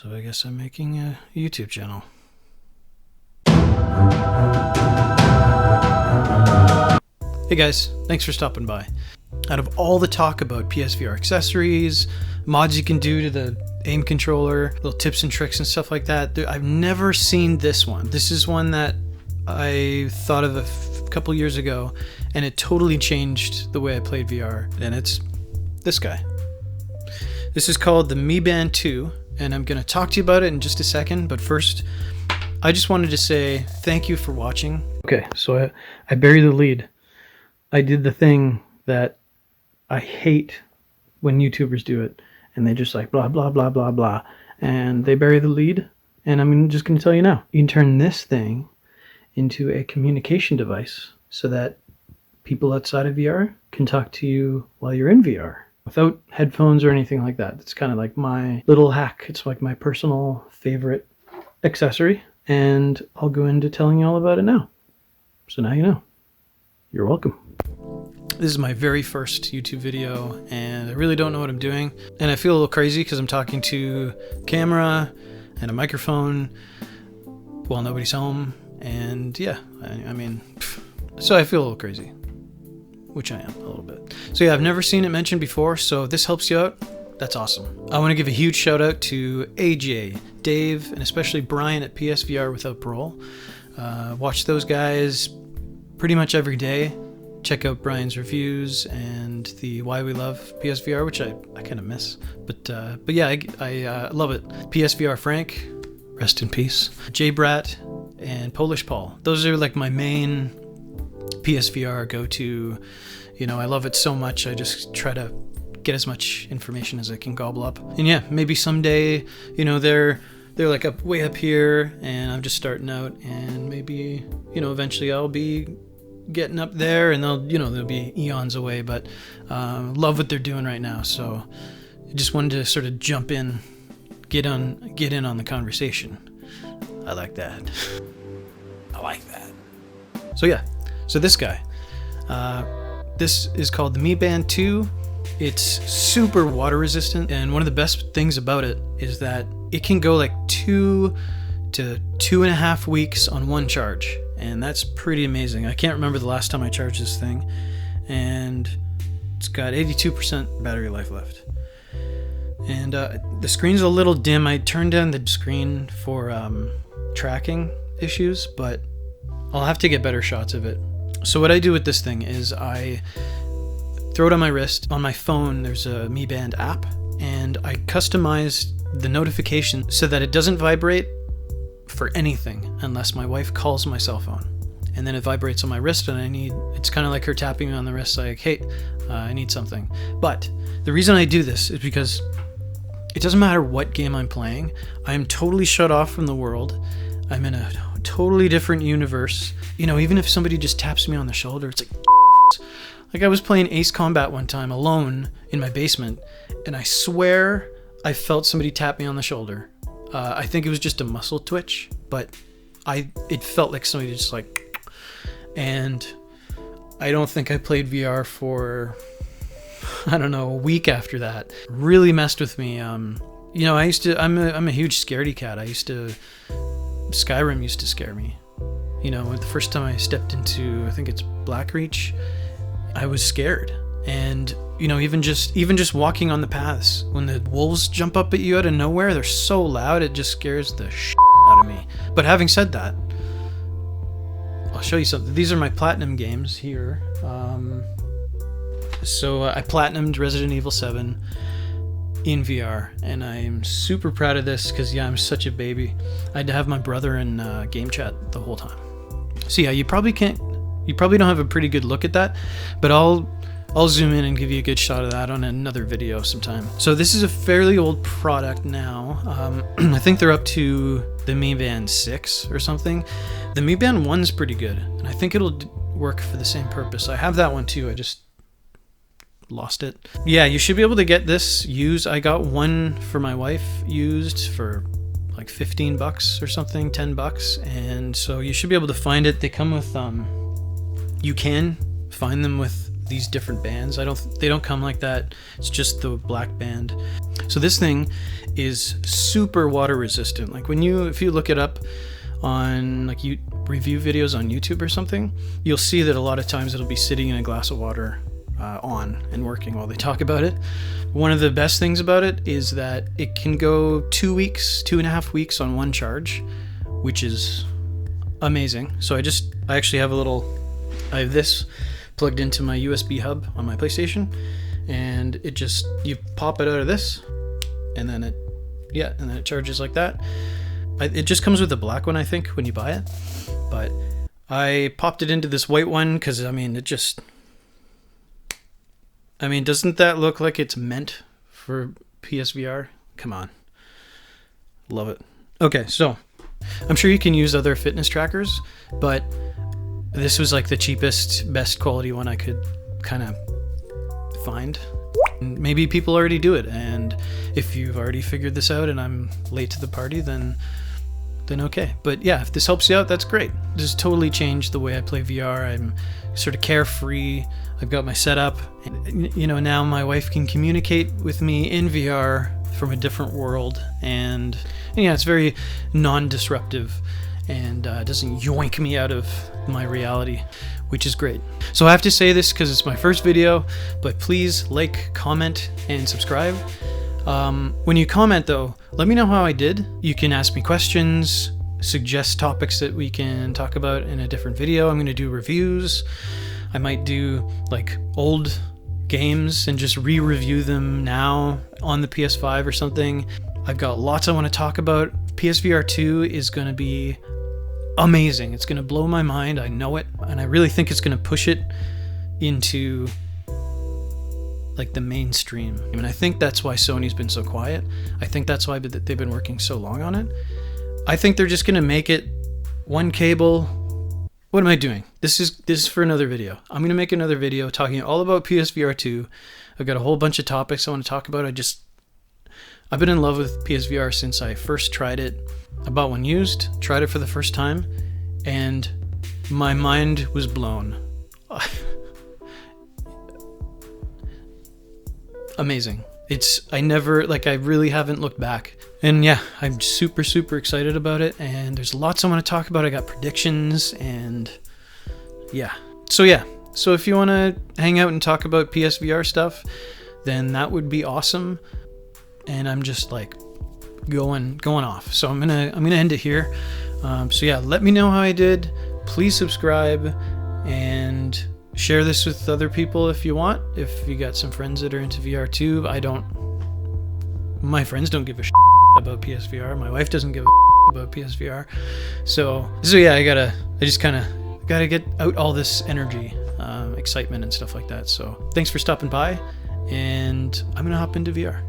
So I guess I'm making a YouTube channel. Hey guys, thanks for stopping by. Out of all the talk about PSVR accessories, mods you can do to the aim controller, little tips and tricks and stuff like that, I've never seen this one. This is one that I thought of a couple years ago, and it totally changed the way I played VR, and it's this guy. This is called the Meband 2, and I'm going to talk to you about it in just a second, but first, I just wanted to say thank you for watching. Okay, so I buried the lead. I did the thing that I hate when YouTubers do it, and they just like blah, blah, blah, blah, blah, and they bury the lead, and I'm just going to tell you now. You can turn this thing into a communication device so that people outside of VR can talk to you while you're in VR without headphones or anything like that. It's kind of like my little hack. It's like my personal favorite accessory, and I'll go into telling you all about it now. So now you know. You're welcome. This is my very first YouTube video, and I really don't know what I'm doing. And I feel a little crazy because I'm talking to a camera and a microphone while nobody's home. And yeah, I mean, so I feel a little crazy, which I am a little bit. So yeah, I've never seen it mentioned before, so if this helps you out, that's awesome. I want to give a huge shout out to AJ, Dave, and especially Brian at PSVR Without Parole. Watch those guys pretty much every day. Check out Brian's reviews and the Why We Love PSVR, which I kind of miss. But yeah, I love it. PSVR Frank, rest in peace. Jay Brat and Polish Paul. Those are like my main PSVR go-to. You know, I love it so much. I just try to get as much information as I can gobble up. And yeah, maybe someday, you know, they're like way up here, and I'm just starting out, and maybe, you know, eventually I'll be getting up there, and they'll be eons away, but love what they're doing right now. So I just wanted to sort of jump in, get in on the conversation. I like that. I like that. So yeah, so this guy, this is called the Meband 2. It's super water resistant, and one of the best things about it is that it can go like 2 to 2.5 weeks on one charge, and that's pretty amazing. I can't remember the last time I charged this thing, and it's got 82% battery life left. And the screen's a little dim. I turned down the screen for tracking issues, but I'll have to get better shots of it. So what I do with this thing is I throw it on my wrist. On my phone, there's a Meband app, and I customized the notification so that it doesn't vibrate for anything unless my wife calls my cell phone. And then it vibrates on my wrist, and it's kind of like her tapping me on the wrist like, hey, I need something. But the reason I do this is because it doesn't matter what game I'm playing. I am totally shut off from the world. I'm in a totally different universe. You know, even if somebody just taps me on the shoulder, it's like I was playing Ace Combat one time alone in my basement, and I swear I felt somebody tap me on the shoulder. I think it was just a muscle twitch, but it felt like somebody just like, and I don't think I played VR for, I don't know, a week after that. Really messed with me. You know, I'm a huge scaredy cat. Skyrim used to scare me. You know, the first time I stepped into, I think it's Blackreach, I was scared. And you know, even just walking on the paths, when the wolves jump up at you out of nowhere, they're so loud, it just scares the shit out of me. But having said that, I'll show you something. These are my platinum games here. So I platinumed Resident Evil 7 in VR, and I'm super proud of this because, yeah, I'm such a baby. I had to have my brother in game chat the whole time. So yeah, you probably don't have a pretty good look at that, but I'll zoom in and give you a good shot of that on another video sometime. So this is a fairly old product now. I think they're up to the Meband 6 or something. The Meband 1's pretty good, and I think it'll work for the same purpose. I have that one too, I just lost it. Yeah, you should be able to get this used. I got one for my wife used for like $15 or something, $10, and so you should be able to find it. They come with, you can find them with these different bands. They don't come like that. It's just the black band. So this thing is super water resistant. Like if you look it up on like review videos on YouTube or something, you'll see that a lot of times it'll be sitting in a glass of water on and working while they talk about it. One of the best things about it is that it can go 2.5 weeks on one charge, which is amazing. So I actually have I have this plugged into my USB hub on my PlayStation, and you pop it out of this, and then it charges like that. It just comes with a black one, I think, when you buy it, but I popped it into this white one because doesn't that look like it's meant for PSVR? Come on. Love it. Okay, so I'm sure you can use other fitness trackers, but this was like the cheapest, best quality one I could kind of find. Maybe people already do it, and if you've already figured this out and I'm late to the party, then okay. But yeah, if this helps you out, that's great. This has totally changed the way I play VR. I'm sort of carefree. I've got my setup, and now my wife can communicate with me in VR from a different world, and yeah, it's very non-disruptive and doesn't yoink me out of my reality, which is great. So I have to say this because it's my first video, but please like, comment, and subscribe. When you comment though, let me know how I did. You can ask me questions, suggest topics that we can talk about in a different video. I'm going to do reviews. I might do like old games and just re-review them now on the PS5 or something. I've got lots I want to talk about. PSVR 2 is going to be amazing. It's going to blow my mind. I know it. And I really think it's going to push it into like the mainstream. I mean, I think that's why Sony's been so quiet. I think that's why they've been working so long on it. I think they're just going to make it one cable. What am I doing? This is for another video. I'm going to make another video talking all about PSVR 2. I've got a whole bunch of topics I want to talk about. I've been in love with PSVR since I first tried it. I bought one used, tried it for the first time, and my mind was blown. Amazing. I really haven't looked back. And yeah, I'm super, super excited about it, and there's lots I want to talk about. I got predictions, and yeah. So if you want to hang out and talk about PSVR stuff, then that would be awesome. And I'm just like going off. So I'm gonna end it here. So yeah, let me know how I did. Please subscribe and share this with other people if you want. If you got some friends that are into VR too. My friends don't give a about PSVR. My wife doesn't give a about PSVR. So yeah, I just kind of gotta get out all this energy, excitement and stuff like that. So thanks for stopping by, and I'm gonna hop into VR.